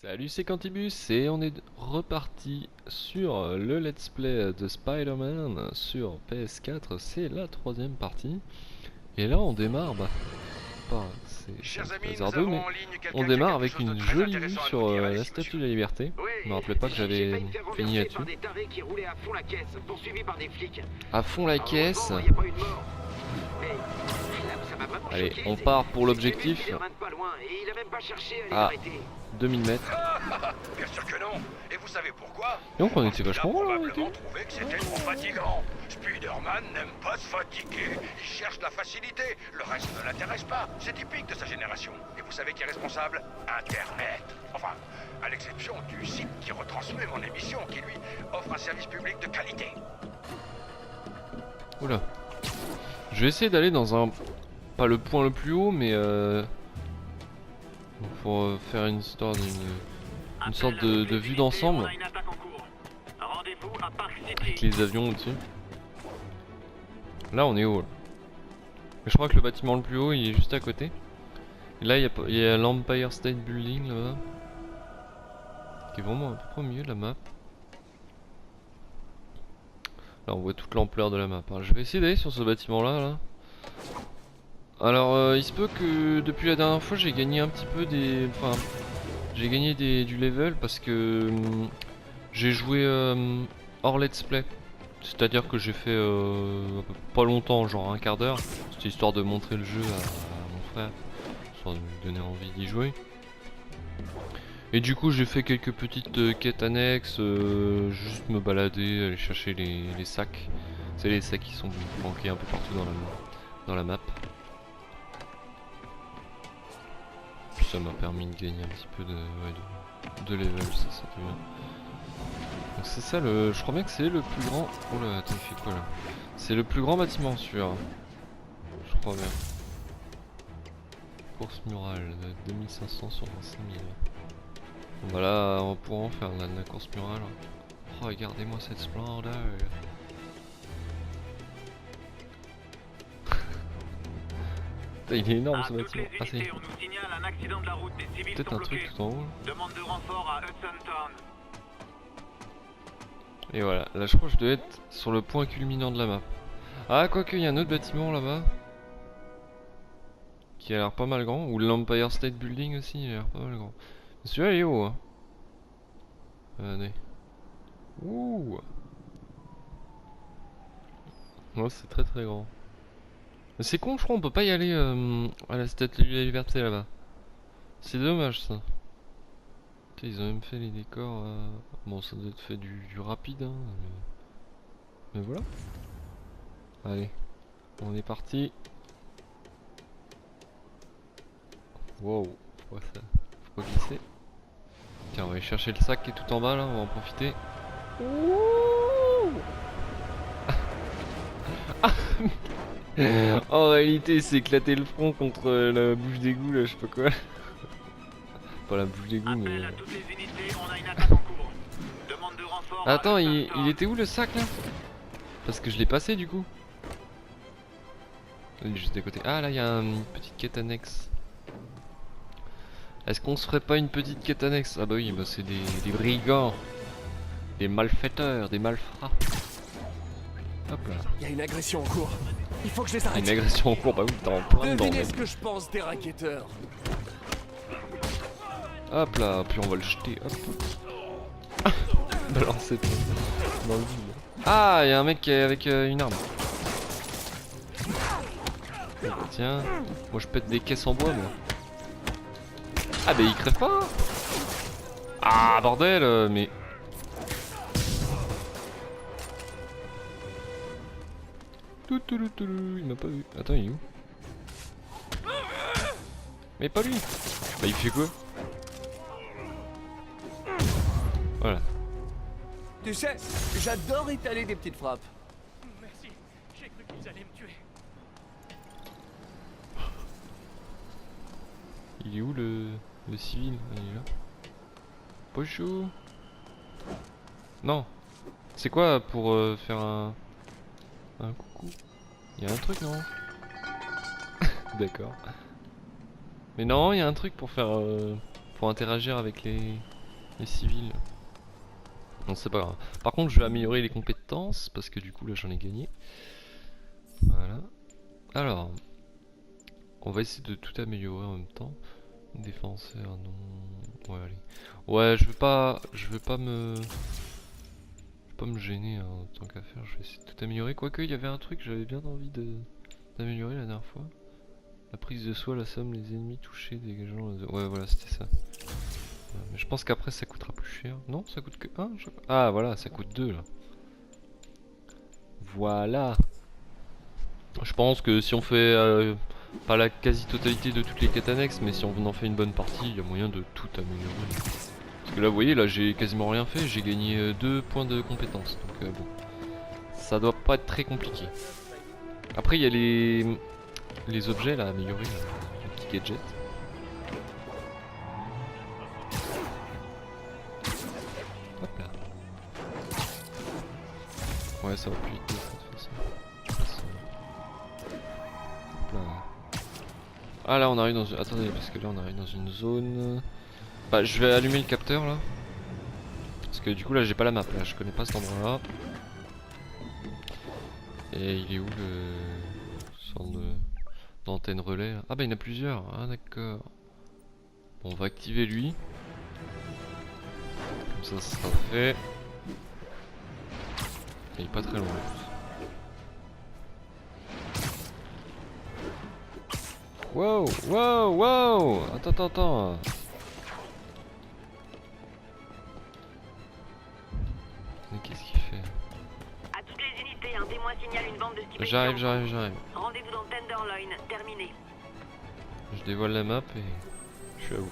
Salut, c'est Cantibus et on est reparti sur le let's play de Spider-Man sur PS4, c'est la troisième partie. Et là on démarre, c'est un Chers petit peu amis, nous hasardeux, avons mais en ligne on quelqu'un qui a démarre quelque avec chose de une très jolie vue intéressant à sur nous dire. la Allez-y, Statue monsieur. de la Liberté. Oui, Je me rappelais pas que j'ai j'avais failli me faire fini renverser par là-dessus. des tarés qui roulaient à fond la caisse, poursuivis par des flics. À fond la caisse. Heureusement, il n'y a pas eu de mort. Mais là, ça m'a vraiment Allez, choqué. on part pour C'est l'objectif. Jimmy Spider-Man pas loin, et il a même pas cherché à les À arrêter. 2000 mètres. Bien sûr que non. Et vous savez pourquoi? Et donc on Parce était qu'il a vachement loin, on probablement était. trouvé que c'était trop fatigant. Spider-Man n'aime pas se fatiguer. Il cherche la facilité. Le reste ne l'intéresse pas. C'est typique de sa génération. Et vous savez qui est responsable? Internet. Enfin, à l'exception du site qui retransmet mon émission, qui lui offre un service public de qualité. Oula. Je vais essayer d'aller dans un... Pas le point le plus haut, mais pour faire une histoire une sorte de vue d'ensemble avec les avions au-dessus. Là on est haut là. Mais je crois que le bâtiment le plus haut il est juste à côté. Et là il y a l'Empire State Building là-bas, qui est vraiment à peu près au milieu de la map. Là on voit toute l'ampleur de la map. Alors, je vais essayer d'aller sur ce bâtiment là. Alors il se peut que depuis la dernière fois j'ai gagné un petit peu des... Enfin j'ai gagné du level parce que j'ai joué hors let's play. C'est-à-dire que j'ai fait pas longtemps, genre un quart d'heure. C'était histoire de montrer le jeu à mon frère, histoire de lui donner envie d'y jouer. Et du coup j'ai fait quelques petites quêtes annexes, juste me balader, aller chercher les sacs. C'est les sacs qui sont planqués un peu partout dans la map. Puis ça m'a permis de gagner un petit peu de level, ça c'était bien. Donc c'est ça le... Je crois bien que c'est le plus grand... Oh là, attends, il fait quoi là? C'est le plus grand bâtiment celui-là. Je crois bien. Course murale, 2500 sur 25 000. Voilà, on pourra en faire là, de la course murale. Oh, regardez-moi cette splendeur. Il est énorme ce bâtiment. Ah si. Peut-être un truc tout en haut. Demande de renfort à Hudson Town. Et voilà, là je crois que je devais être sur le point culminant de la map. Ah, quoique, il y a un autre bâtiment là-bas qui a l'air pas mal grand. Ou l'Empire State Building aussi, il a l'air pas mal grand. Celui-là il est haut, hein. Regardez. Ouh. Ouais, c'est très très grand. Mais c'est con, je crois, on peut pas y aller à la Statue de la Liberté là-bas. C'est dommage ça. Putain, ils ont même fait les décors. Bon, ça doit être fait du rapide, hein. Mais voilà. Allez, on est parti. Wow, faut pas glisser. Tiens, on va aller chercher le sac qui est tout en bas là, on va en profiter. En réalité, il s'est éclaté le front contre la bouche d'égout là, je sais pas quoi. Pas la bouche d'égout, mais. Attends, il était où le sac là? Parce que je l'ai passé du coup. Il est juste à côté. Ah là, il y a une petite quête annexe. Est-ce qu'on se ferait pas une petite quête annexe? Ah bah oui, bah c'est des brigands, des malfaiteurs, des malfrats. Hop là. Il y a une agression en cours. Il faut que je les arrête. Une agression en cours, bah oui, t'es en plein dedans. Devinez Mec. ce que je pense des racketteurs. Hop là, puis on va le jeter. Hop. Balancer dans le vide. Ah, il y a un mec qui est avec une arme. Oh, bah, tiens, moi je pète des caisses en bois, moi. Ah bah il crève pas. Ah bordel, mais... Il m'a pas vu. Attends, il est où? Mais pas lui. Bah il fait quoi? Voilà. Tu sais, j'adore étaler des petites frappes. Merci, j'ai cru qu'ils allaient me tuer. Il est où le civil? Ah, il est là. Bonjour. Non. C'est quoi pour faire un coucou? Il y a un truc, non? D'accord. Mais non, il y a un truc pour faire Faut interagir avec les civils. Non, c'est pas grave. Par contre, je vais améliorer les compétences parce que du coup là j'en ai gagné. Voilà. Alors, on va essayer de tout améliorer en même temps. Défenseur, non. Ouais, allez. Ouais, je veux pas me gêner hein, en tant qu'à faire. Je vais essayer de tout améliorer. Quoique, il y avait un truc que j'avais bien envie d'améliorer la dernière fois. La prise de soin, la somme, les ennemis touchés, dégageant. Ouais, voilà, c'était ça. Voilà, mais je pense qu'après ça coûtera plus cher. Non, ça coûte que 1 Ah, voilà, ça coûte 2 là. Voilà. Je pense que si on fait pas la quasi-totalité de toutes les quêtes annexes, mais si on en fait une bonne partie, il y a moyen de tout améliorer. Parce que là, vous voyez, là j'ai quasiment rien fait, j'ai gagné 2 points de compétence. Donc bon, ça doit pas être très compliqué. Après, il y a les objets là à améliorer, là, les petits gadgets. Hop là. Ouais, ça va plus vite de toute façon. Je passe, hop là. Ah là on arrive dans une... Attendez, parce que là on arrive dans une zone... Bah je vais allumer le capteur là. Parce que du coup là j'ai pas la map là, je connais pas cet endroit là. Et il est où le... sorte d'antenne relais là. Ah bah il y en a plusieurs, ah d'accord. Bon on va activer lui. Comme ça sera fait. Il est pas très loin. Wow, wow, wow. Attends. Mais qu'est-ce qu'il fait? À toutes les unités, un témoin signale une bande de stupéfiants. J'arrive. Rendez-vous dans Tenderloin, terminé. Je dévoile la map et je suis à vous.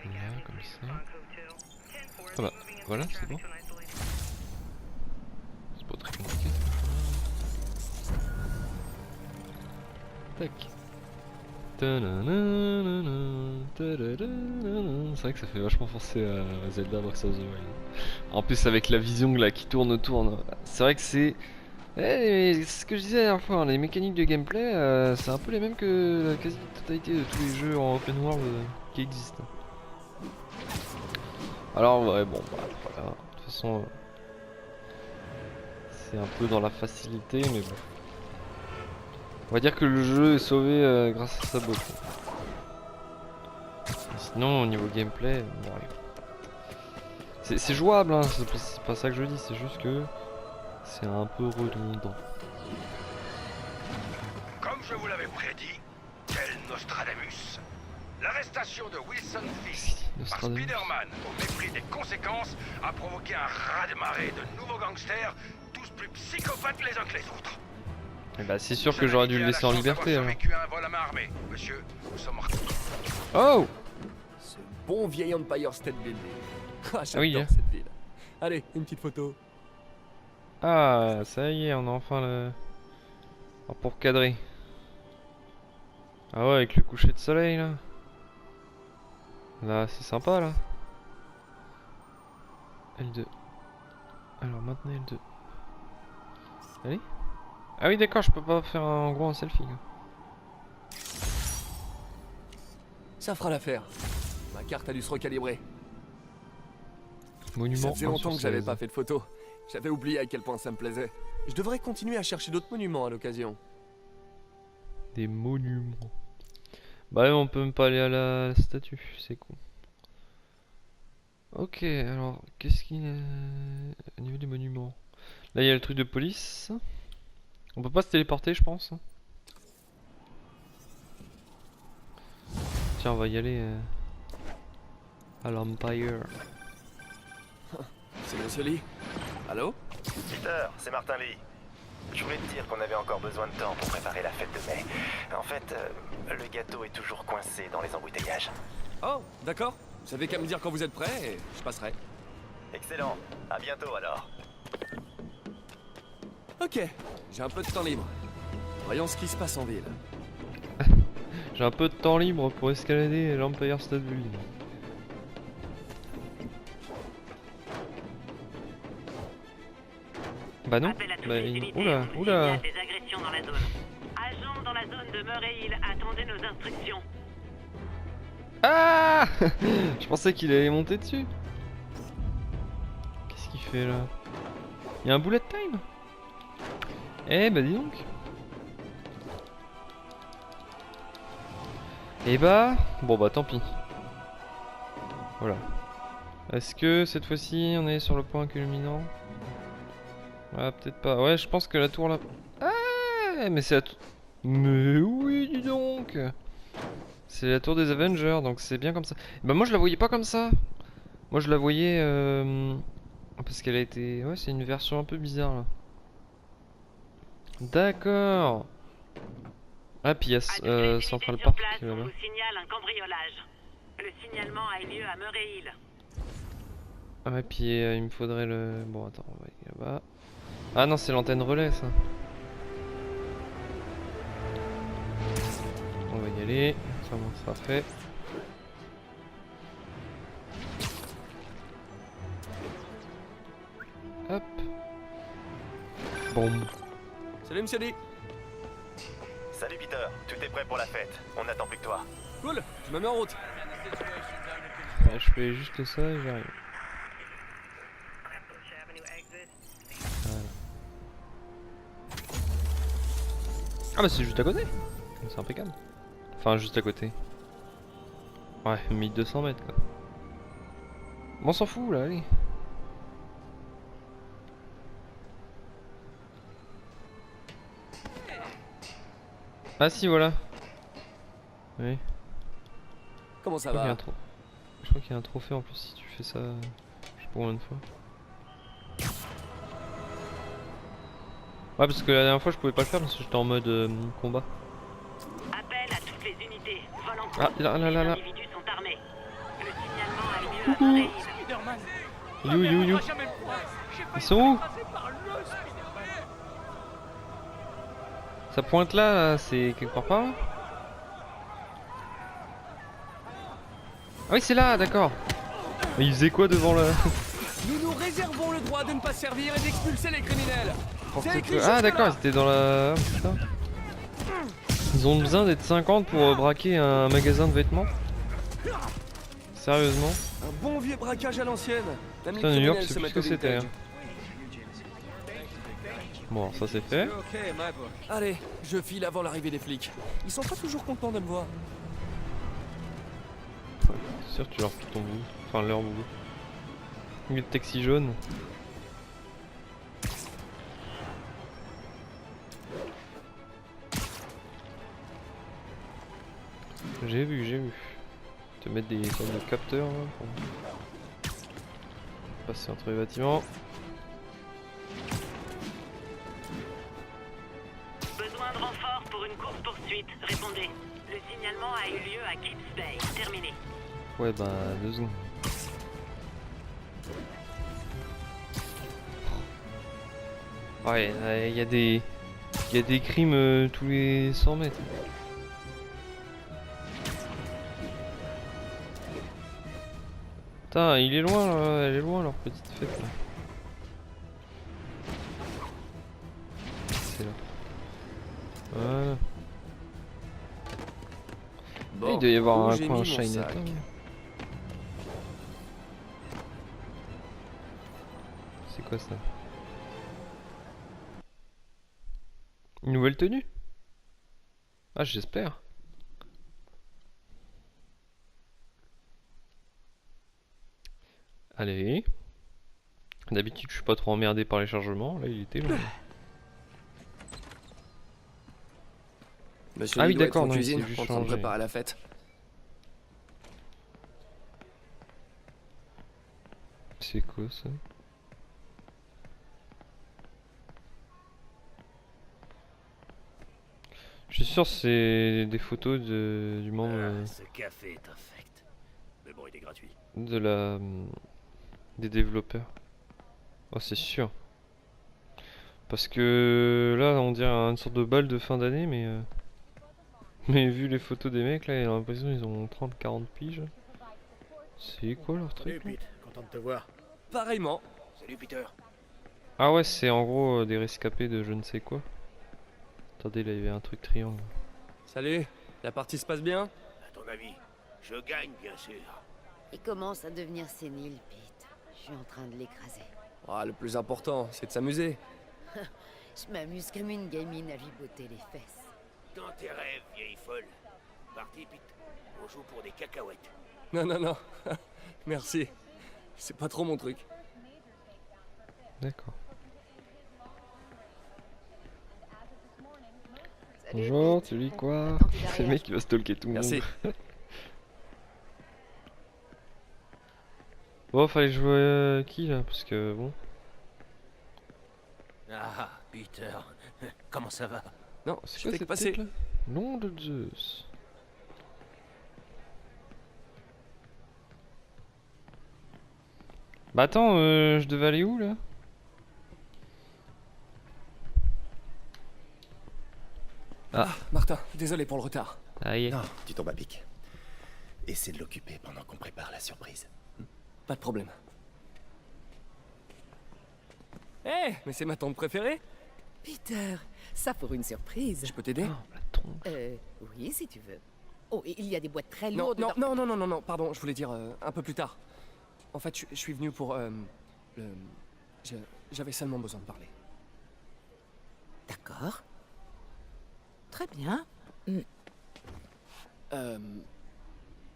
Là, comme ça. Voilà, c'est bon. C'est pas très compliqué. Tac. C'est vrai que ça fait vachement penser à Zelda Breath of the Wild. En plus avec la vision là qui tourne. C'est vrai que c'est... c'est ce que je disais la dernière fois, hein, les mécaniques de gameplay c'est un peu les mêmes que la quasi-totalité de tous les jeux en open world qui existent. Alors ouais bon bah voilà, de toute façon c'est un peu dans la facilité mais bon. On va dire que le jeu est sauvé grâce à sa beauté. Et sinon au niveau gameplay, bon, c'est jouable hein, c'est pas ça que je dis, c'est juste que c'est un peu redondant. Comme je vous l'avais prédit, tel Nostradamus, l'arrestation de Wilson Fisk par Spider-Man au mépris des conséquences a provoqué un raz-de-marée de nouveaux gangsters, tous plus psychopathes les uns que les autres. Et bah c'est sûr que j'aurais dû le laisser en liberté alors. Un vol à main armée. Monsieur, nous sommes... Oh! Ce bon vieil Empire State Building. Ah, j'adore oui, hein. cette ville. Allez, une petite photo. Ah, ça y est, on a enfin le... Oh, pour cadrer. Ah ouais, avec le coucher de soleil là. Là, c'est sympa là. L2. Alors maintenant L2. Allez. Ah oui d'accord, je peux pas faire en gros un selfie. Ça fera l'affaire. Ma carte a dû se recalibrer. Monument. Ça faisait 1 longtemps sur que j'avais 16. pas fait de photos. J'avais oublié à quel point ça me plaisait. Je devrais continuer à chercher d'autres monuments à l'occasion. Des monuments. Bah ouais, on peut même pas aller à la statue, c'est cool. Ok, alors qu'est-ce qu'il y a au niveau des monuments? Là il y a le truc de police. On peut pas se téléporter je pense. Tiens on va y aller à l'Empire. C'est Monsieur Lee. Allô? Peter, c'est Martin Lee. Je voulais te dire qu'on avait encore besoin de temps pour préparer la fête de mai. En fait, le gâteau est toujours coincé dans les embouteillages. Oh, d'accord. Vous savez qu'à me dire quand vous êtes prêt et je passerai. Excellent. À bientôt alors. Ok, j'ai un peu de temps libre. Voyons ce qui se passe en ville. J'ai un peu de temps libre pour escalader l'Empire State Building. Bah non. Appel à toutes Bah, les unités. oula. Il y a des agressions dans la zone. Agents dans la zone de Murray Hill, attendez nos instructions. Ah Je pensais qu'il allait monter dessus. Qu'est-ce qu'il fait là? Il y a un bullet time? Eh bah dis donc. Et bah... Bon bah tant pis. Voilà. Est-ce que cette fois-ci on est sur le point culminant? Ah peut-être pas. Ouais je pense que la tour là... Ah mais c'est la tour... Mais oui dis donc. C'est la tour des Avengers donc c'est bien comme ça. Bah moi je la voyais pas comme ça. Moi je la voyais... Parce qu'elle a été... Ouais c'est une version un peu bizarre là. D'accord. Ah puis il y À toutes les a unités Central sur Park place, on là-bas. vous signale un cambriolage. Le signalement a eu lieu à Murray Hill. Ah ouais puis il me faudrait le... Bon attends on va aller là-bas. Ah non c'est l'antenne relais ça. On va y aller, ça bon, sera fait. Hop. Bombe. Salut, monsieur Lee. Salut Peter, tout est prêt pour la fête. On n'attend plus que toi. Cool, je me mets en route. Ouais, je fais juste ça et j'arrive. Voilà. Ah bah c'est juste à côté. C'est impeccable. Enfin juste à côté. Ouais, 1200 mètres quoi. Bon, on s'en fout là, allez. Ah si voilà. Oui. Comment ça Je crois qu'il y a va? un Je crois qu'il y a un trophée en plus si tu fais ça. Je sais pas combien de fois. Ouais parce que la dernière fois je pouvais pas le faire parce que j'étais en mode combat. Appel à toutes les unités. Vol en Ah cours. là là là Les là. individus sont armés. Le signalement a eu lieu à Murray Hill. Spider-Man. You you you. On va jamais le croire. J'ai failli Ils sont où? être écrasé par le Spider-Man. Ça pointe là, c'est quelque part par là? Ah oui c'est là, d'accord. Mais il faisait quoi devant là? Nous nous réservons le droit de ne pas servir et d'expulser les criminels. C'est écrit Ah juste d'accord, là. ils étaient dans la... Oh, putain. Ils ont besoin d'être 50 pour braquer un magasin de vêtements? Sérieusement? Un bon vieux braquage à l'ancienne. Même les Putain, New York, criminels c'est se plus mettent ce que au c'était, vintage. Bon, alors ça c'est fait. Allez, je file avant l'arrivée des flics. Ils sont pas toujours contents de me voir. C'est sûr que tu leur fous ton boulot. Enfin leur boulot. Le taxi jaune. J'ai vu, j'ai vu. Te mettre des sortes de capteurs là, pour passer entre les bâtiments. Besoin de renfort pour une course-poursuite. Répondez. Le signalement a eu lieu à Gibbs Bay. Terminé. Ouais bah 2 secondes. Ouais, il y a des crimes tous les 100 mètres. Putain, il est loin là, elle est loin leur petite fête là. C'est là. Voilà. Bon, Il doit y avoir où un j'ai coin mis mon Chinatown. sac? C'est quoi ça? Une nouvelle tenue? Ah j'espère. Allez. D'habitude je suis pas trop emmerdé par les chargements, là il était long. Monsieur Ah Lee oui, doit être d'accord, en non, il cuisine, s'est juste en train de changé. préparer la fête. C'est quoi ça? Je suis sûr que c'est des photos du membre Ce café est infect. Mais bon, il est gratuit. de la des développeurs. Oh c'est sûr. Parce que là on dirait une sorte de balle de fin d'année mais vu les photos des mecs là, j'ai l'impression qu'ils ont 30-40 piges. C'est quoi leur Salut truc là? Pete, content de te voir. Pareillement. Salut Peter. Ah ouais c'est en gros des rescapés de je ne sais quoi. Attendez là il y avait un truc triangle. Salut, la partie se passe bien? À ton avis, je gagne, bien sûr. Il commence à devenir sénile, Pete. Je suis en train de l'écraser. Ah, le plus important, c'est de s'amuser. Je m'amuse comme une gamine à lui botter les fesses. Dans tes rêves, vieille folle. Parti, Pete. On joue pour des cacahuètes. Non, non, non. Merci. C'est pas trop mon truc. D'accord. Salut, Bonjour, Pete. tu dis quoi? Attends, t'es C'est le derrière. mec qui va stalker tout le Merci. monde. Bon, fallait jouer qui là? Parce que bon. Ah, Peter. Comment ça va? Non, C'est je quoi fais que cette passer. tête là? Nom de Zeus. Bah attends, je devais aller où là? Martin, désolé pour le retard. Aïe. Non, tu tombes à pic. Essaie de l'occuper pendant qu'on prépare la surprise. Pas de problème. Eh, mais c'est ma tante préférée. Peter, ça pour une surprise. Je peux t'aider? Oh, la tronche. Oui, si tu veux. Oh, et il y a des boîtes très Non, lourdes. non, dans- non, non, non, non, non, pardon, je voulais dire un peu plus tard. En fait, je suis venu pour le. J'avais seulement besoin de parler. D'accord. Très bien.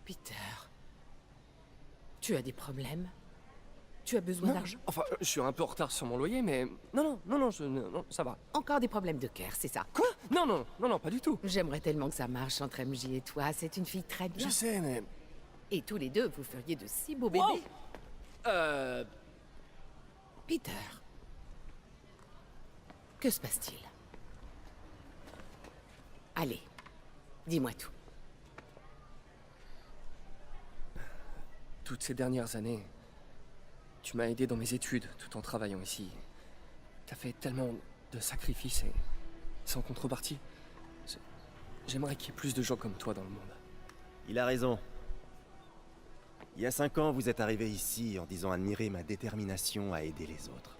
Peter, tu as des problèmes? Tu as besoin Non, d'argent? enfin, je suis un peu en retard sur mon loyer, mais non, non, ça va. Encore des problèmes de cœur, c'est ça? Quoi? Non, non, non, non, pas du tout. J'aimerais tellement que ça marche entre MJ et toi. C'est une fille très bien. Je sais, mais Et tous les deux, vous feriez de si beaux Wow. bébés. Peter, que se passe-t-il? Allez, dis-moi tout. toutes ces dernières années, tu m'as aidé dans mes études tout en travaillant ici. T'as fait tellement de sacrifices et sans contrepartie. J'aimerais qu'il y ait plus de gens comme toi dans le monde. Il a raison. Il y a 5 ans, vous êtes arrivé ici en disant admirer ma détermination à aider les autres.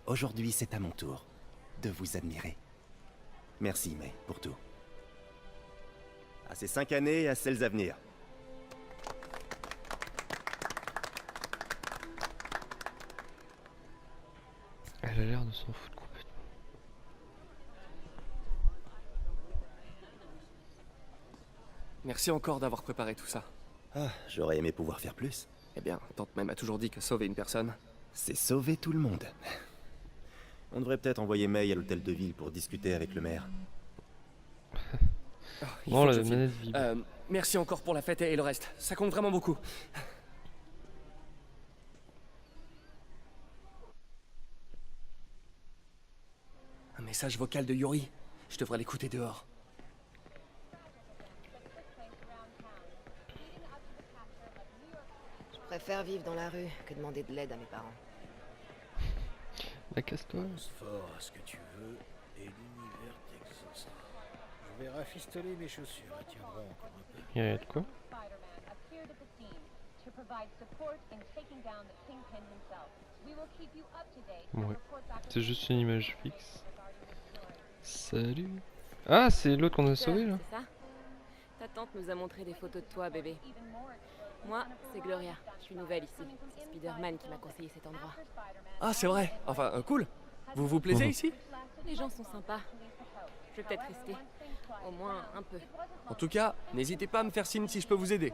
Aujourd'hui, c'est à mon tour de vous admirer. Merci, May, pour tout. À ces 5 années et à celles à venir. Elle a l'air de s'en foutre complètement. Merci encore d'avoir préparé tout ça. Ah, j'aurais aimé pouvoir faire plus. Eh bien, tante May m'a toujours dit que sauver une personne... C'est sauver tout le monde. On devrait peut-être envoyer May à l'hôtel de ville pour discuter avec le maire. Oh, il Bon, faut que la je file. manette vibre. Merci encore pour la fête et le reste. Ça compte vraiment beaucoup. Un message vocal de Yuri. Je devrais l'écouter dehors. Je préfère vivre dans la rue que demander de l'aide à mes parents. Bah casse-toi. Pense fort à ce que tu veux et l'univers t'exaucera. Je vais rafistoler mes chaussures, elles tiendront encore un peu. Il y a de quoi? Spider-Man appeared at the scene to provide support in taking down the Kingpin himself. We will keep you up to date and Ouais. report back C'est juste une image fixe. Salut. Ah, c'est l'autre qu'on a sauvé là. C'est ça? Ta tante nous a montré des photos de toi, bébé. Moi, c'est Gloria. Je suis nouvelle ici. C'est Spider-Man qui m'a conseillé cet endroit. Ah, c'est vrai. Enfin, cool. Vous vous plaisez Mhm. ici? Les gens sont sympas. Je vais peut-être rester. Au moins un peu. En tout cas, n'hésitez pas à me faire signe si je peux vous aider.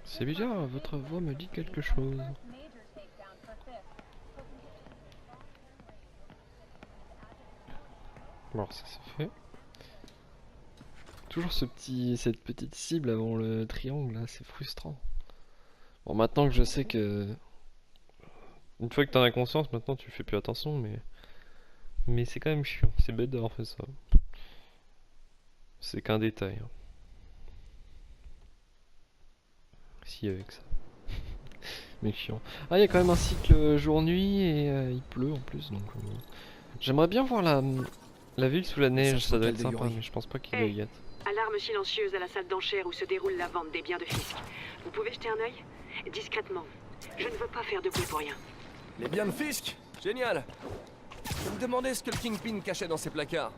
C'est bizarre, votre voix me dit quelque chose. Bon, ça c'est fait. Toujours cette petite cible avant le triangle là, c'est frustrant. Bon, maintenant que je sais que... Une fois que t'en as conscience, maintenant tu fais plus attention, mais c'est quand même chiant, c'est bête d'avoir fait ça. C'est qu'un détail. Hein. Si avec ça. Mais chiant. Ah, il y a quand même un cycle jour-nuit et il pleut en plus, donc... J'aimerais bien voir la ville sous la neige, ça doit être sympa, mais je pense pas qu'il y ait. Alarme silencieuse à la salle d'enchères où se déroule la vente des biens de Fisk. Vous pouvez jeter un œil? Discrètement. Je ne veux pas faire de bruit pour rien. Les biens de Fisk. Génial. Je me demandais ce que le Kingpin cachait dans ses placards.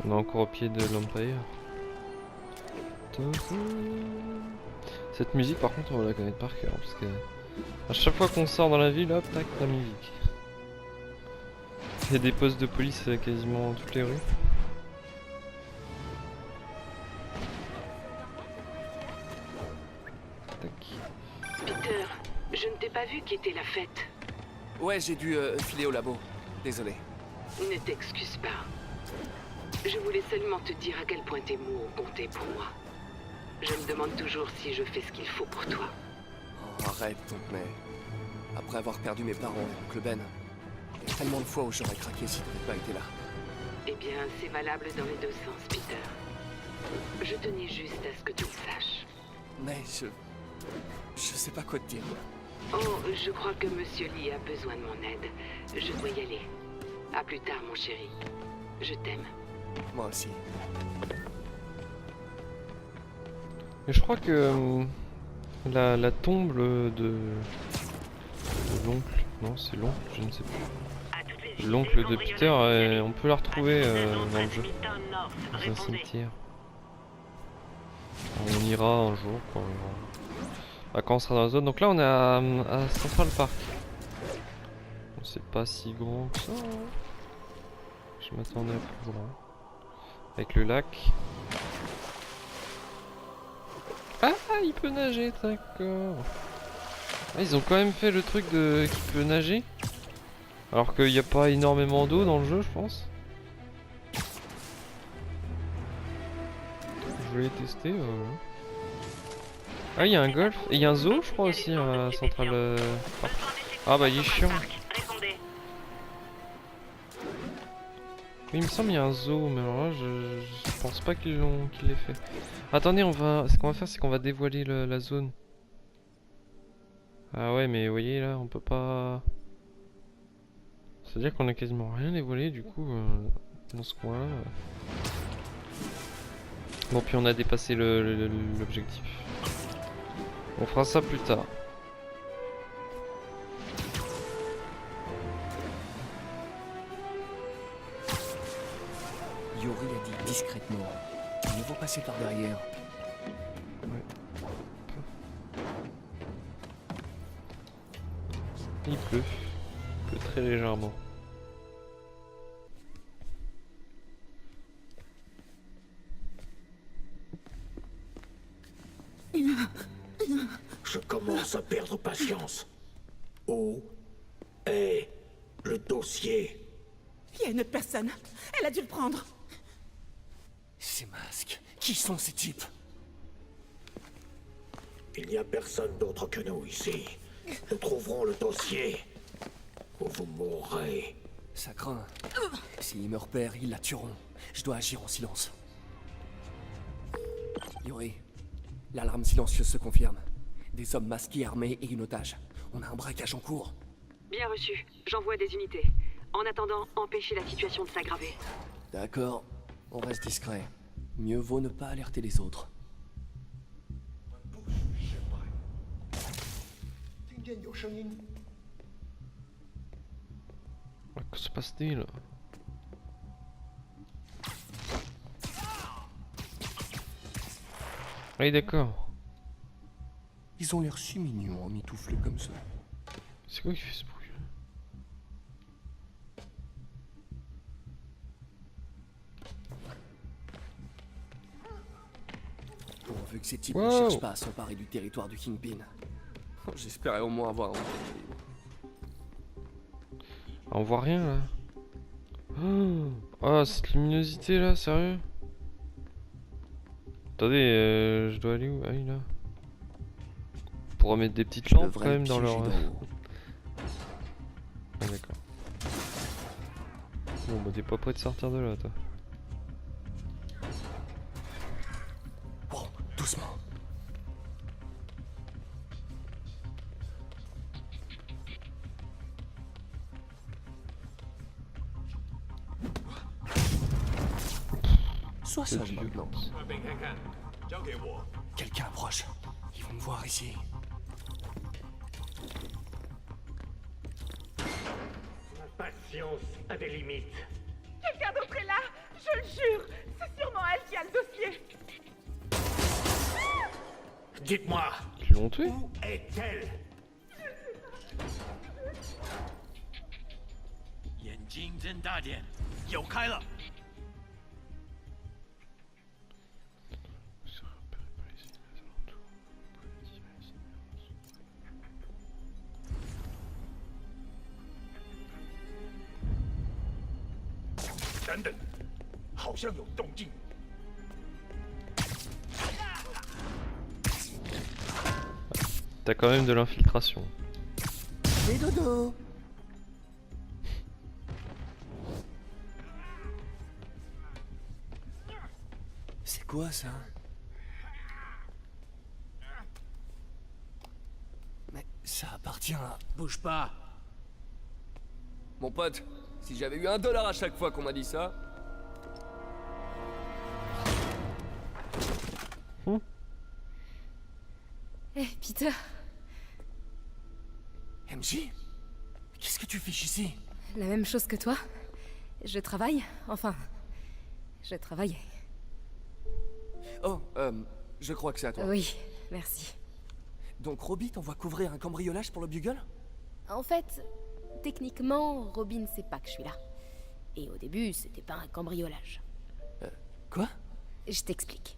On est encore au pied de l'Empire. Cette musique par contre on va la connaître par cœur parce que à chaque fois qu'on sort dans la ville, hop, tac, la musique. Il y a des postes de police quasiment dans toutes les rues. Tac. Peter, je ne t'ai pas vu quitter la fête. Ouais, j'ai dû filer au labo. Désolé. Ne t'excuse pas. Je voulais seulement te dire à quel point tes mots ont compté pour moi. Je me demande toujours si je fais ce qu'il faut pour toi. Oh, arrête donc, mais... Après avoir perdu mes parents et oncle Ben, il y a tellement de fois où j'aurais craqué si t'avais pas été là. Eh bien, c'est valable dans les deux sens, Peter. Je tenais juste à ce que tu le saches. Mais je sais pas quoi te dire. Oh, je crois que Monsieur Lee a besoin de mon aide. Je dois y aller. À plus tard, mon chéri. Je t'aime. Moi aussi. Et je crois que la tombe de l'oncle, non c'est l'oncle, je ne sais plus. L'oncle de Peter, on peut la retrouver dans le jeu, dans un cimetière. On ira un jour quand on sera dans la zone. Donc là on est à Central Park. Bon, c'est pas si grand que ça. Je m'attendais à plus grand. Avec le lac. Ah, il peut nager, d'accord. Ah, ils ont quand même fait le truc de qu'il peut nager. Alors qu'il n'y a pas énormément d'eau dans le jeu, je pense. Je vais tester. Ah, il y a un golf. Et il y a un zoo, je crois aussi, à Central Park. Ah, bah, il est chiant. Oui, il me semble qu'il y a un zoo, mais alors là, je pense pas qu'ils l'aient fait. Attendez, ce qu'on va faire, c'est qu'on va dévoiler la zone. Ah ouais, mais vous voyez là, on peut pas... C'est-à-dire qu'on a quasiment rien dévoilé, du coup, dans ce coin-là. Bon, puis on a dépassé l'objectif. On fera ça plus tard. Yori a dit discrètement. Il faut passer par derrière. Ouais. Il pleut. Il pleut très légèrement. Je commence à perdre patience. Où est le dossier? Il y a une autre personne. Elle a dû le prendre. Ces masques. Qui sont ces types? Il n'y a personne d'autre que nous ici. Nous trouverons le dossier. Ou vous mourrez. Ça craint. S'ils me repèrent, ils la tueront. Je dois agir en silence. Yori, l'alarme silencieuse se confirme. Des hommes masqués, armés et une otage. On a un braquage en cours. Bien reçu. J'envoie des unités. En attendant, empêchez la situation de s'aggraver. D'accord. On reste discret. Mieux vaut ne pas alerter les autres. Que se passe-t-il? Oui, d'accord. Ils ont l'air si mignons en mitouflés comme ça. C'est quoi qui fait ce bruit? Pourvu que ces types ne cherchent pas à s'emparer du territoire du Kingpin. J'espérais au moins avoir un... Ah, on voit rien là. Oh, cette luminosité là, sérieux? Attendez, je dois aller où? Ah oui, là. Pour mettre des petites lampes quand même dans leur... Ah d'accord. Bon bah t'es pas prêt de sortir de là toi. Bon, doucement. sois Cette sage maintenant. violence. Quelqu'un approche. Ils vont me voir ici. Ma patience a des limites. Quelqu'un d'autre est là, je le jure. C'est sûrement elle qui a le dossier. Dites-moi, Ils l'ont tué? où est-elle?等等，好像有动静。 T'as quand même de l'infiltration. Et dodo. C'est quoi ça? Mais ça appartient à... Bouge pas. Mon pote, si j'avais eu $1 à chaque fois qu'on m'a dit ça... Eh, Peter, MJ? Qu'est-ce que tu fiches ici? la même chose que toi. Je travaille, enfin, je travaillais. Oh, je crois que c'est à toi. Oui, merci. Donc Robbie t'envoie couvrir un cambriolage pour le Bugle? En fait, techniquement, Robin sait pas que je suis là. Et au début, c'était pas un cambriolage. Quoi? Je t'explique.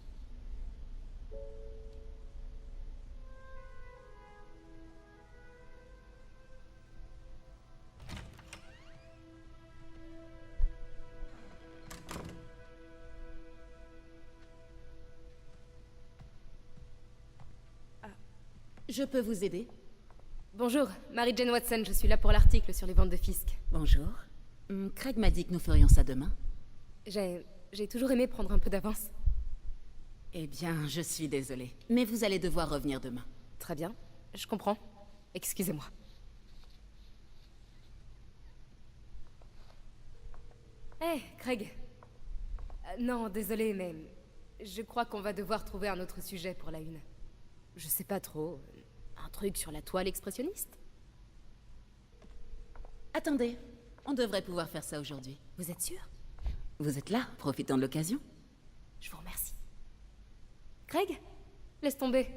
Je peux vous aider? Bonjour, Mary-Jane Watson, je suis là pour l'article sur les ventes de Fisk. Bonjour. Craig m'a dit que nous ferions ça demain. J'ai toujours aimé prendre un peu d'avance. Eh bien, je suis désolée. Mais vous allez devoir revenir demain. Très bien, je comprends. Excusez-moi. Hé, Craig. Non, désolé, mais je crois qu'on va devoir trouver un autre sujet pour la une. Je sais pas trop. Un truc sur la toile expressionniste? Attendez, on devrait pouvoir faire ça aujourd'hui. Vous êtes sûr? Vous êtes là, profitant de l'occasion. Je vous remercie. Craig? Laisse tomber.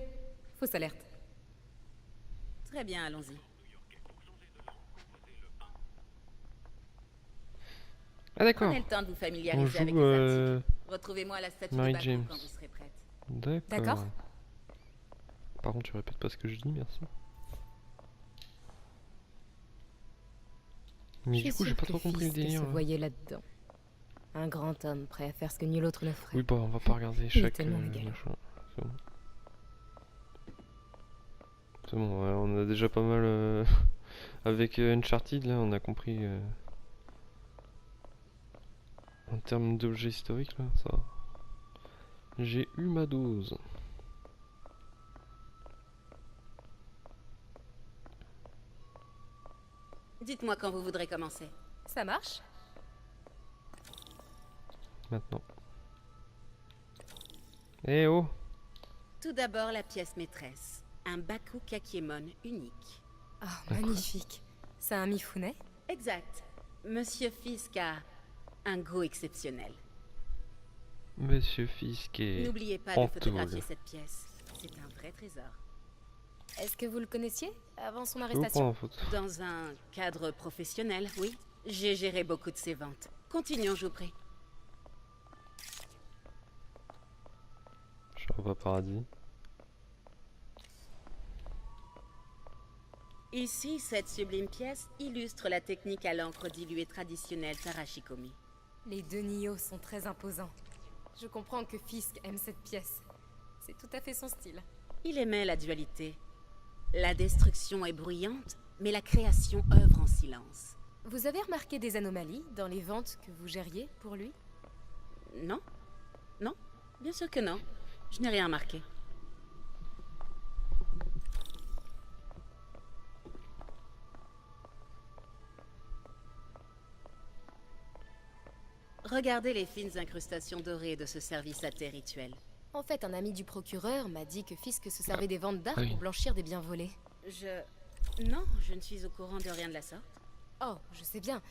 Fausse alerte. Très bien, allons-y. Ah d'accord. Prenez le temps de vous On familiariser avec joue les articles. Retrouvez-moi à la statue de Mary Bakou James. quand vous serez prête. D'accord. Par contre, tu répètes pas ce que je dis, merci. Mais du coup, j'ai pas trop compris le délire. Se voyait là-dedans. Un grand homme prêt à faire ce que nul autre ne ferait. Oui, bah, on va pas regarder Il est chaque tellement mégalon. machin. C'est bon. C'est bon, ouais, on a déjà pas mal avec Uncharted, là, on a compris en termes d'objets historiques, là, ça va. J'ai eu ma dose. Dites-moi quand vous voudrez commencer. Ça marche? Maintenant. Eh oh! Tout d'abord, la pièce maîtresse. Un Baku Kakiemon unique. Ah, magnifique. C'est un Mifune? Exact. Monsieur Fisk a un goût exceptionnel. Monsieur Fisk est N'oubliez pas en de photographier tôle. cette pièce. C'est un vrai trésor. Est-ce que vous le connaissiez avant son Je vais vous arrestation? prendre en photo. Dans un cadre professionnel, oui. J'ai géré beaucoup de ses ventes. Continuons, je vous prie. Je suis au paradis. Ici, cette sublime pièce illustre la technique à l'encre diluée traditionnelle Tarashikomi. Les deux Nioh sont très imposants. Je comprends que Fisk aime cette pièce. C'est tout à fait son style. Il aimait la dualité. La destruction est bruyante, mais la création œuvre en silence. Vous avez remarqué des anomalies dans les ventes que vous gériez pour lui? Non? Non? Bien sûr que non. Je n'ai rien remarqué. Regardez les fines incrustations dorées de ce service à thé rituel. En fait, un ami du procureur m'a dit que Fisk se servait des ventes d'art oui. pour blanchir des biens volés. Non, je ne suis au courant de rien de la sorte. Oh, je sais bien.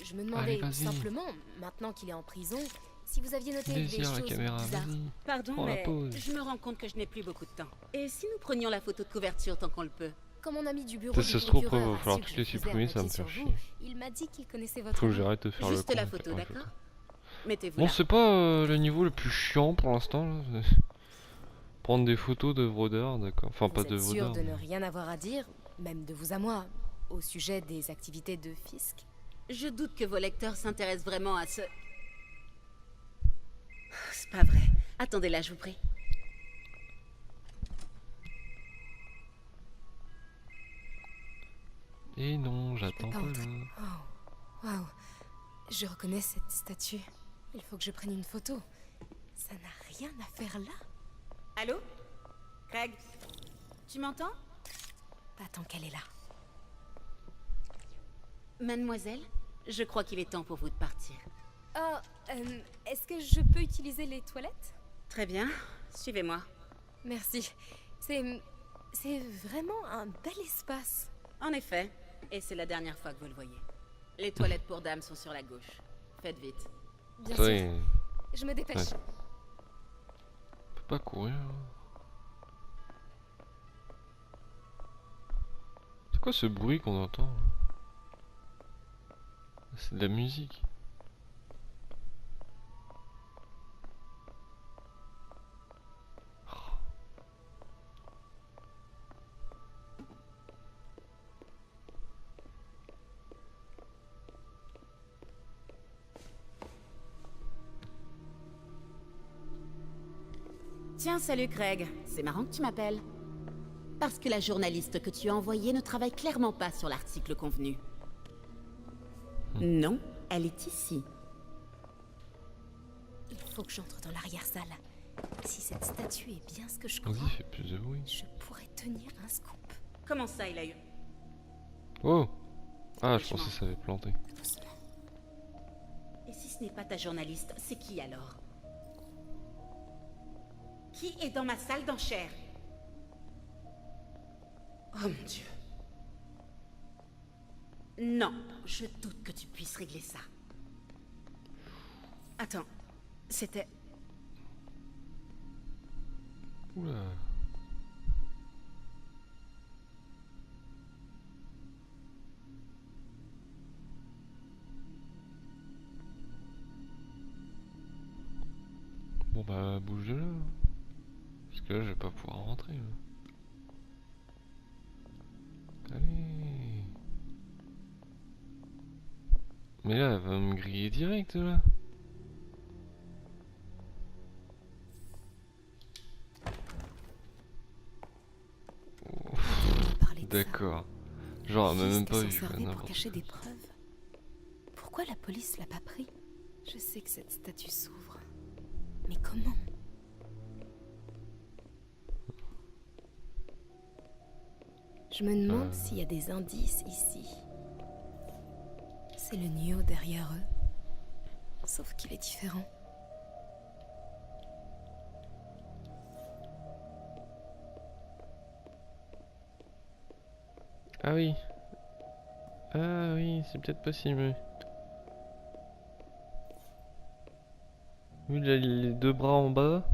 Je me demandais vas-y. simplement, maintenant qu'il est en prison, si vous aviez noté des Désire la choses caméra, bizarres. vas-y. Pardon, Prends la mais pause. je me rends compte que je n'ai plus beaucoup de temps. Et si nous prenions la photo de couverture tant qu'on le peut? Quand mon ami du bureau Ça, du ça se trouve, procureur va a falloir su que toutes je les faisais un supprimer, ça va me papier faire sur chier. vous, il m'a dit qu'il connaissait votre Faut que nom. j'arrête de faire Juste le con. la en fait. photo, Ouais, je- d'accord? Mettez-vous Bon, là. c'est pas le niveau le plus chiant pour l'instant. Là. Prendre des photos d'œuvres d'art, d'accord. Enfin, Vous pas êtes d'œuvres sûr d'art. de ne mais- rien avoir à dire, même de vous à moi, au sujet des activités de Fisk? Je doute que vos lecteurs s'intéressent vraiment à ce... C'est pas vrai. Attendez là, je vous prie. Et non, j'attends pas pas entrer. là. Oh, waouh. Je reconnais cette statue. Il faut que je prenne une photo. Ça n'a rien à faire là. Allô? Craig? Tu m'entends? Pas tant qu'elle est là. Mademoiselle? Je crois qu'il est temps pour vous de partir. Oh, est-ce que je peux utiliser les toilettes? Très bien. Suivez-moi. Merci. C'est vraiment un bel espace. En effet. Et c'est la dernière fois que vous le voyez. Les toilettes pour dames sont sur la gauche. Faites vite. Bien Ça, sûr. il- Je me dépêche. Ouais. On peut pas courir. Là. C'est quoi ce bruit qu'on entend là? C'est de la musique. Tiens, salut Craig. C'est marrant que tu m'appelles. Parce que la journaliste que tu as envoyée ne travaille clairement pas sur l'article convenu. Non, elle est ici. Il faut que j'entre dans l'arrière-salle. Si cette statue est bien ce que je crois, Vas-y, fais plus de bruit. je pourrais tenir un scoop. Comment ça, il a eu... Oh! Ah, je pensais que ça avait planté. Doucement. Et si ce n'est pas ta journaliste, c'est qui alors? Qui est dans ma salle d'enchères? Oh mon Dieu. Non, je doute que tu puisses régler ça. Attends, c'était... Oula. Bon bah bouge de là. Parce que là je vais pas pouvoir rentrer. Là. Allez. Mais là elle va me griller direct là. D'accord. Genre elle m'a même pas s'en vu. quoi, servait pour n'importe cacher quoi. des preuves. Pourquoi la police l'a pas pris? Je sais que cette statue s'ouvre. Mais comment? Je me demande s'il y a des indices ici. C'est le Nio derrière eux. Sauf qu'il est différent. Ah oui. Ah oui, c'est peut-être possible. Oui, il a les deux bras en bas.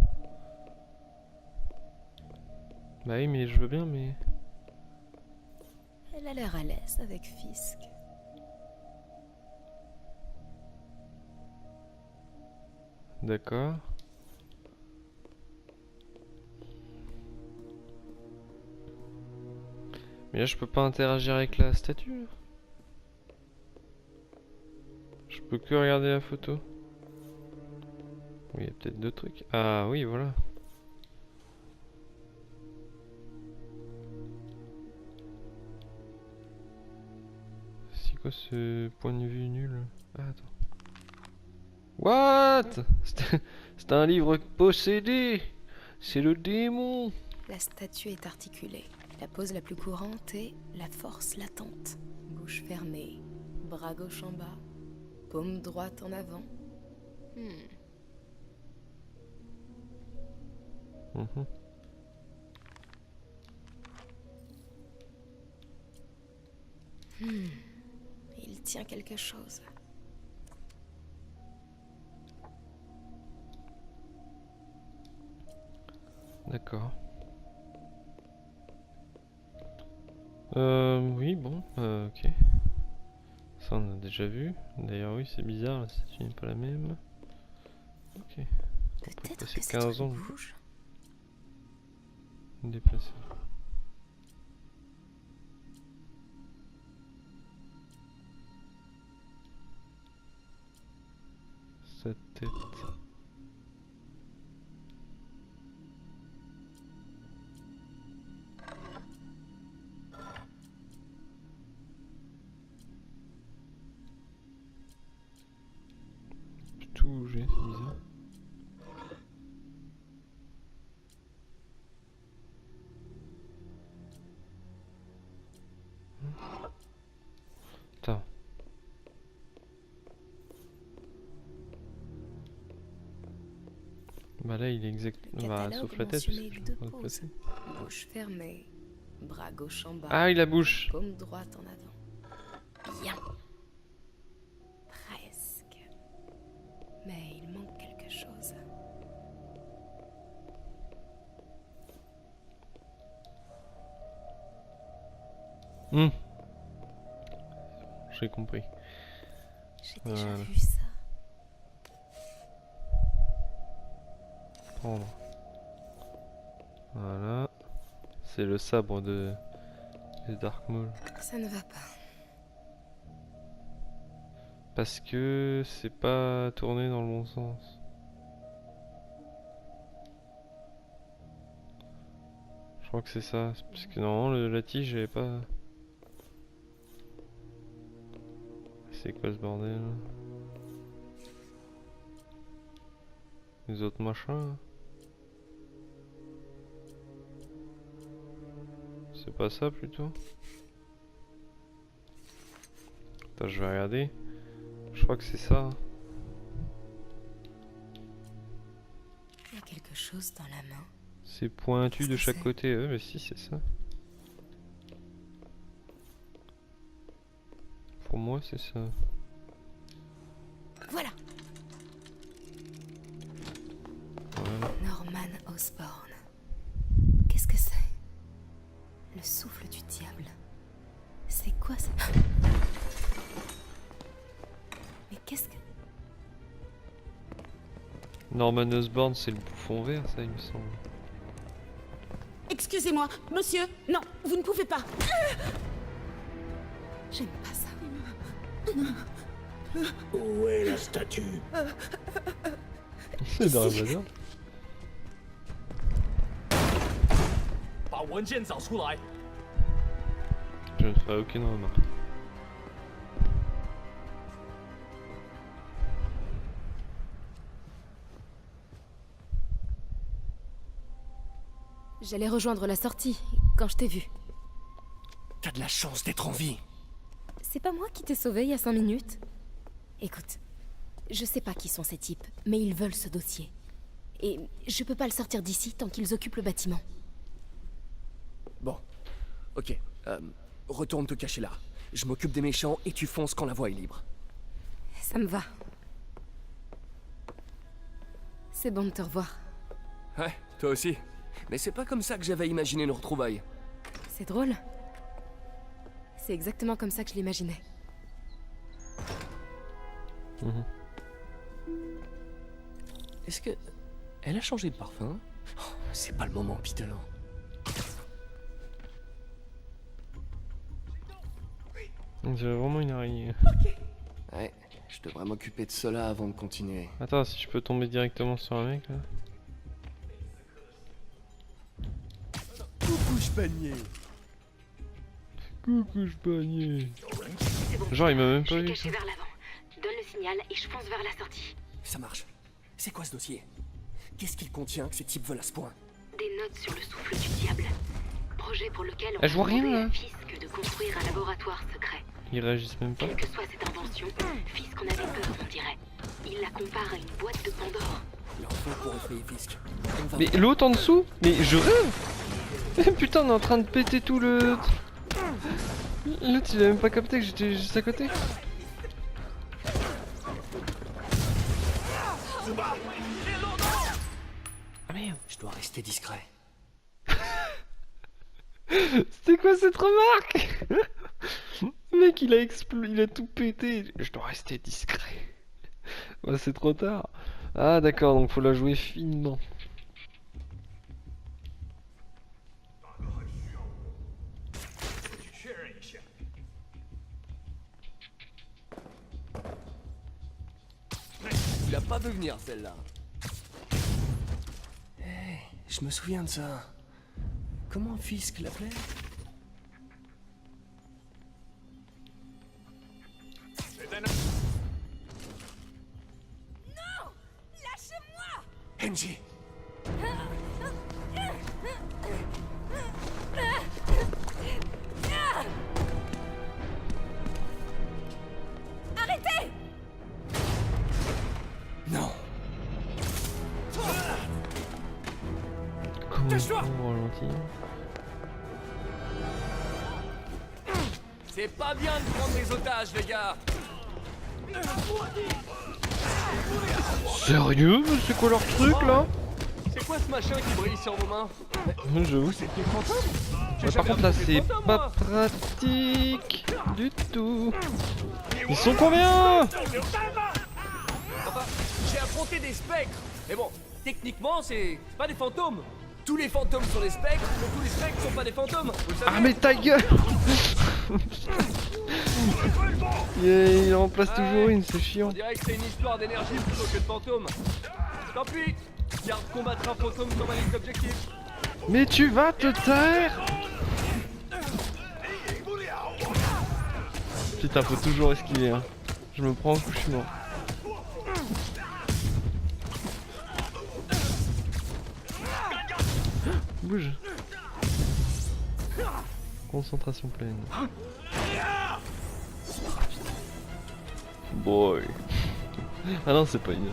Bah oui, mais je veux bien, mais... Elle a l'air à l'aise avec Fisk. D'accord. Mais là, je peux pas interagir avec la statue. Je peux que regarder la photo. Oui, il y a peut-être deux trucs. Ah oui, voilà. C'est quoi ce point de vue nul? Ah, attends. What? C'est un livre possédé. C'est le démon. La statue est articulée. La pose la plus courante est la force latente. Bouche fermée, bras gauche en bas, paume droite en avant. Mhm. Il tient quelque chose. D'accord. Oui, bon, ok. Ça on a déjà vu. D'ailleurs oui, c'est bizarre, la statue n'est pas la même. Ok. Peut-être C'est que cette 15 ans. rue bouge. Déplacer. Sa tête. Tout bouger, c'est bizarre. Attends. Bah là il est exact. Bah sauf la tête. Parce que je peux pas passer. Bouche fermée, bras gauche en bas. Ah, il a bouche. Paume droite en avant. Bien. Presque. Mais il manque quelque chose. J'ai compris. J'ai déjà vu ça. Prendre. Voilà. C'est le sabre de Dark Maul. Ça ne va pas. Parce que c'est pas tourné dans le bon sens. Je crois que c'est ça. Parce que normalement la tige elle est pas... C'est quoi ce bordel là? Les autres machins là? C'est pas ça plutôt? Attends, je vais regarder. Je crois que c'est ça. Il y a quelque chose dans la main. C'est pointu de chaque côté. Mais si, c'est ça. Pour moi, c'est ça. Voilà. Voilà. Norman Osborn. Qu'est-ce que c'est? Le souffle du diable. C'est quoi ça? Mais qu'est-ce que... Norman Osborn, c'est le bouffon vert, ça, il me semble. Excusez-moi, monsieur. Non, vous ne pouvez pas. J'aime pas ça. Où est la statue? C'est dans la bazar. Je ne ferai aucune remarque. J'allais rejoindre la sortie quand je t'ai vu. T'as de la chance d'être en vie. C'est pas moi qui t'ai sauvé il y a 5 minutes. Écoute, je sais pas qui sont ces types, mais ils veulent ce dossier. Et je peux pas le sortir d'ici tant qu'ils occupent le bâtiment. Bon, ok. Retourne te cacher là. Je m'occupe des méchants et tu fonces quand la voie est libre. Ça me va. C'est bon de te revoir. Ouais, toi aussi. Mais c'est pas comme ça que j'avais imaginé nos retrouvailles. C'est drôle. C'est exactement comme ça que je l'imaginais. Est-ce que... Elle a changé de parfum? Oh, c'est pas le moment, Peter. On dirait vraiment une araignée. Ouais, je devrais m'occuper de cela avant de continuer. Attends, si je peux tomber directement sur un mec là. Coucou, panier. Coucou, panier. Genre, il m'a même pas Je suis vu. caché vers l'avant. Donne le signal et je fonce vers la sortie. Ça marche. C'est quoi ce dossier? Qu'est-ce qu'il contient que ces types veulent à ce point? Des notes sur le souffle du diable. Projet pour lequel on Ah, je vois a rien, demandé là. à Fisk de construire un laboratoire secret. Ils réagissent même pas. Quelle que soit cette invention, Fisk en avait peur, on dirait. Il la compare à une boîte de Pandore. Il en faut pour effrayer Fisk. On va... Mais l'autre en dessous? Mais je rêve. Putain, on est en train de péter tout le... L'autre il a même pas capté que j'étais juste à côté. Ah merde. Je dois rester discret. C'était quoi cette remarque? Le mec il a il a tout pété. Je dois rester discret. Ouais, c'est trop tard. Ah d'accord, donc faut la jouer finement. Tu l'as pas vu venir celle-là. Je me souviens de ça. Comment Fisk l'appelait? Non! Lâchez-moi! Henji! Arrêtez! Non! Comment on ralentit? C'est pas bien de prendre des otages, les gars! Sérieux? C'est quoi leur truc là? C'est quoi ce machin qui brille sur vos mains? J'avoue. C'est des fantômes? Ouais, par contre là c'est pas pratique du tout. Ils sont combien? Enfin, j'ai affronté des spectres. Mais bon, techniquement c'est pas des fantômes. Tous les fantômes sont des spectres, mais tous les spectres sont pas des fantômes. Vous le savez? Ah mais ta gueule. Il en remplace toujours une, c'est chiant. On dirait que c'est une histoire d'énergie plutôt que de fantômes. Tant pis, garde combattre un fantôme dans ma liste d'objectifs. Mais tu vas te taire. Putain, faut toujours esquiver hein. Je me prends un coup, je suis mort. Bouge. Concentration pleine. Boy. Ah non, c'est pas une.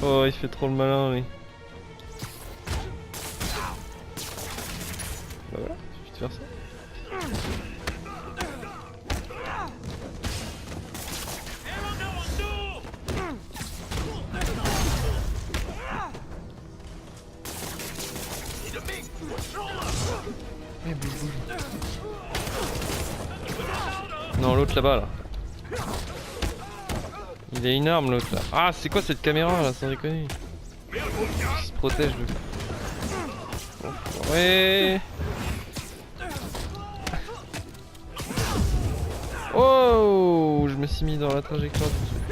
Oh, il fait trop le malin, lui. Bah voilà, il suffit de faire ça. Eh, bouge, bouge. Non, l'autre là-bas, là. Il a une arme, l'autre, là. Ah, c'est quoi cette caméra, là, sans déconner? Il se protège, le... Ouais. Oh, je me suis mis dans la trajectoire du truc.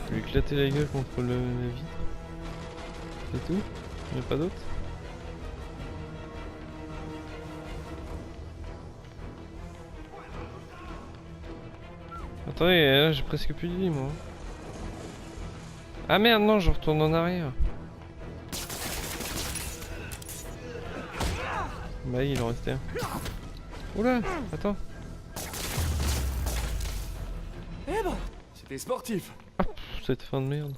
Je vais lui éclater la gueule contre la vitre. C'est tout? Il n'y a pas d'autre? Attendez, là j'ai presque plus de vie moi. Ah merde, non, je retourne en arrière. Bah il en restait un. Oula, attends. Eh ben, c'était sportif. Ah, cette fin de merde.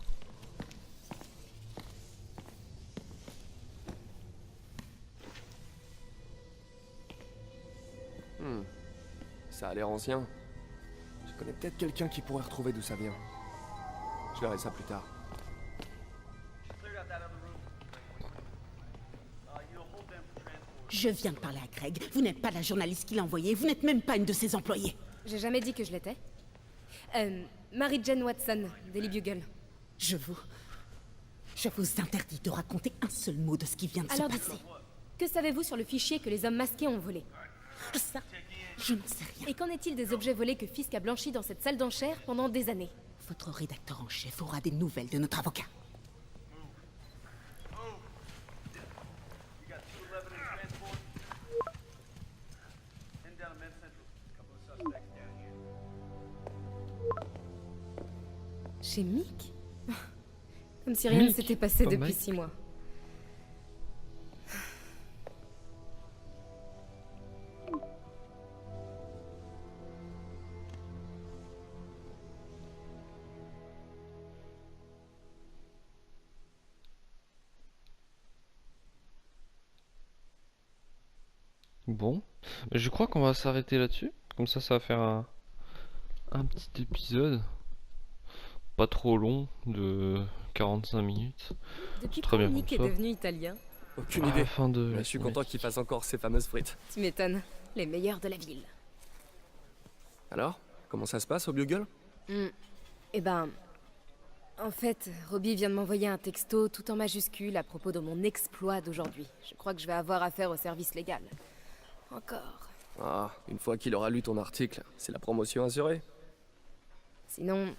Ça a l'air ancien. Je connais peut-être quelqu'un qui pourrait retrouver d'où ça vient. Je verrai ça plus tard. Je viens de parler à Craig. Vous n'êtes pas la journaliste qui l'a envoyé. Vous n'êtes même pas une de ses employées. J'ai jamais dit que je l'étais. Mary Jane Watson, Daily Bugle. Je vous interdis de raconter un seul mot de ce qui vient de Alors se passer. dites-moi, que savez-vous sur le fichier que les hommes masqués ont volé? Ça, je n'en sais rien. Et qu'en est-il des objets volés que Fisk a blanchis dans cette salle d'enchères pendant des années? Votre rédacteur en chef aura des nouvelles de notre avocat. Chez Mick? Comme si rien ne Mick, s'était passé pas depuis Mike. 6 mois. Bon, je crois qu'on va s'arrêter là-dessus. Comme ça va faire un petit épisode. Pas trop long, de 45 minutes. Depuis Très quand bien Nick est comme ça. devenu italien? Aucune À idée. la fin de Mais la je suis cinématique. content qu'il fasse encore ces fameuses frites. Tu m'étonnes. Les meilleurs de la ville. Alors, comment ça se passe au Bugle? Eh ben... En fait, Robbie vient de m'envoyer un texto tout en majuscule à propos de mon exploit d'aujourd'hui. Je crois que je vais avoir affaire au service légal. Encore. Ah, une fois qu'il aura lu ton article, c'est la promotion assurée. Sinon,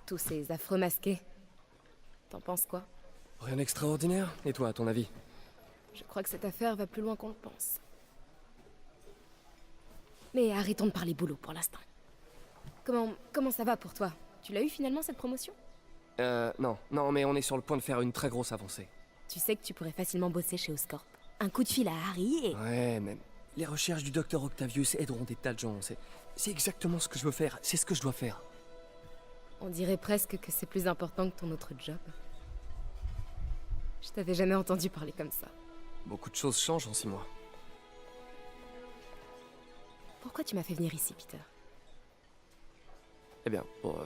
tous ces affreux masqués. T'en penses quoi? Rien d'extraordinaire. Et toi, à ton avis? Je crois que cette affaire va plus loin qu'on le pense. Mais arrêtons de parler boulot pour l'instant. Comment ça va pour toi? Tu l'as eu finalement cette promotion? Non, mais on est sur le point de faire une très grosse avancée. Tu sais que tu pourrais facilement bosser chez Oscorp. Un coup de fil à Harry et... Ouais, mais les recherches du docteur Octavius aideront des tas de gens. C'est exactement ce que je veux faire. C'est ce que je dois faire. On dirait presque que c'est plus important que ton autre job. Je t'avais jamais entendu parler comme ça. Beaucoup de choses changent en 6 mois. Pourquoi tu m'as fait venir ici, Peter? Eh bien, pour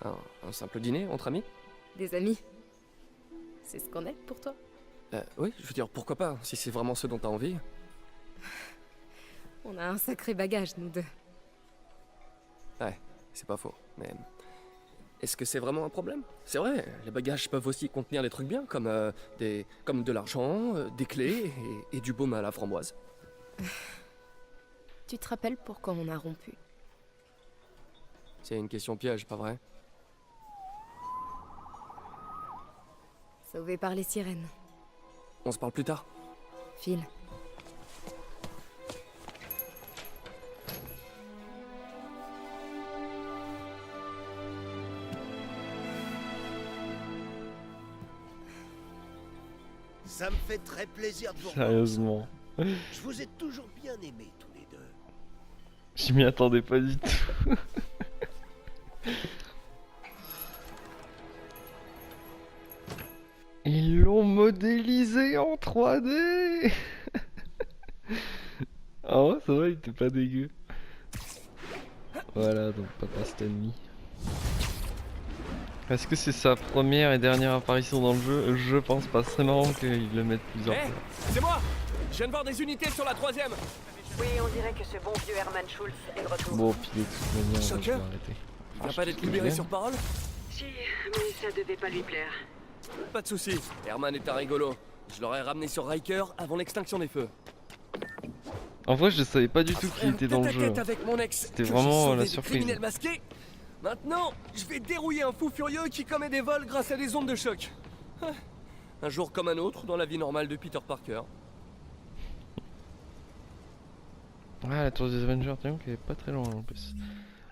un simple dîner entre amis. Des amis? C'est ce qu'on est pour toi? Oui, je veux dire, pourquoi pas, si c'est vraiment ce dont t'as envie. On a un sacré bagage, nous deux. Ouais, c'est pas faux, mais... Est-ce que c'est vraiment un problème? C'est vrai, les bagages peuvent aussi contenir des trucs bien, comme de l'argent, des clés et du baume à la framboise. Tu te rappelles pourquoi on a rompu? C'est une question piège, pas vrai? Sauvé par les sirènes. On se parle plus tard. Phil. Ça me fait très plaisir de vous revoir. Sérieusement. Je vous ai toujours bien aimés tous les deux. Je m'y attendais pas du tout. Ils l'ont modélisé en 3D. Ah ouais, ça va, il était pas dégueu. Voilà, donc Papa Stanley. Est-ce que c'est sa première et dernière apparition dans le jeu? Je pense pas, c'est marrant qu'ils le mettent plusieurs fois. C'est moi! Je viens de voir des unités sur la 3ème! Oui, on dirait que ce bon vieux Herman Schultz est de retour. Bon, puis de toute manière, je vais Shocker. arrêter. Il vient pas d'être libéré sur parole? Si, mais ça devait pas lui plaire. Pas de soucis, Herman est un rigolo. Je l'aurais ramené sur Riker avant l'extinction des feux. En vrai, je savais pas du tout qu'il était dans le jeu. Avec mon ex, C'était que vraiment j'ai sauvé la des surprise. criminels masqués. Maintenant, je vais dérouiller un fou furieux qui commet des vols grâce à des ondes de choc. Un jour comme un autre dans la vie normale de Peter Parker. Ah, la tour des Avengers, tiens, qui est pas très loin en plus.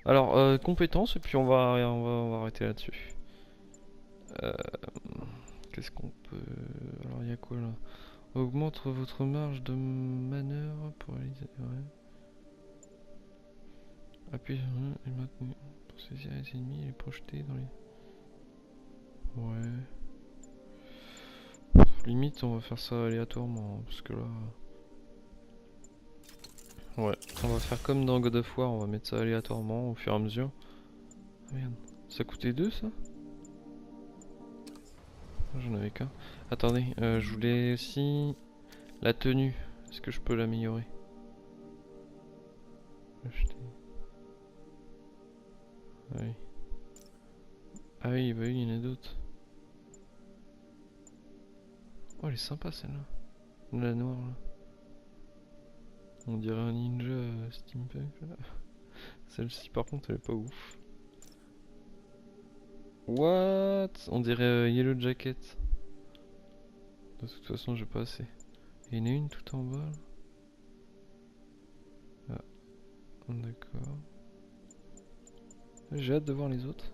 Alors, compétences, et puis on va arrêter là-dessus. Qu'est-ce qu'on peut... Alors, il y a quoi là? Augmente votre marge de manœuvre pour réaliser... Ouais. Appuyez sur le et maintenu. Pour saisir les ennemis et les projeter dans les... Ouais... Limite, on va faire ça aléatoirement, parce que là... Ouais, on va faire comme dans God of War, on va mettre ça aléatoirement au fur et à mesure. Ah merde, ça coûtait 2 ça? J'en avais qu'un. Attendez, je voulais aussi la tenue. Est-ce que je peux l'améliorer? Acheter. Ah oui. Ah oui, bah oui, il y en a d'autres. Oh, elle est sympa celle-là. La noire là. On dirait un ninja steampunk là. Celle-ci par contre elle est pas ouf. What? On dirait Yellow Jacket. De toute façon j'ai pas assez. Il y en a une tout en bas là. Ah, d'accord. J'ai hâte de voir les autres.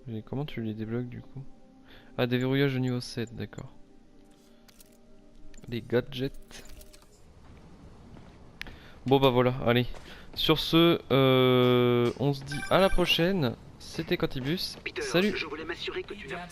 Et comment tu les débloques du coup? Ah, déverrouillage au niveau 7, d'accord. Les gadgets. Bon bah voilà, allez. Sur ce, on se dit à la prochaine. C'était Quantibus. Peter, Salut. je voulais m'assurer que tu n'as...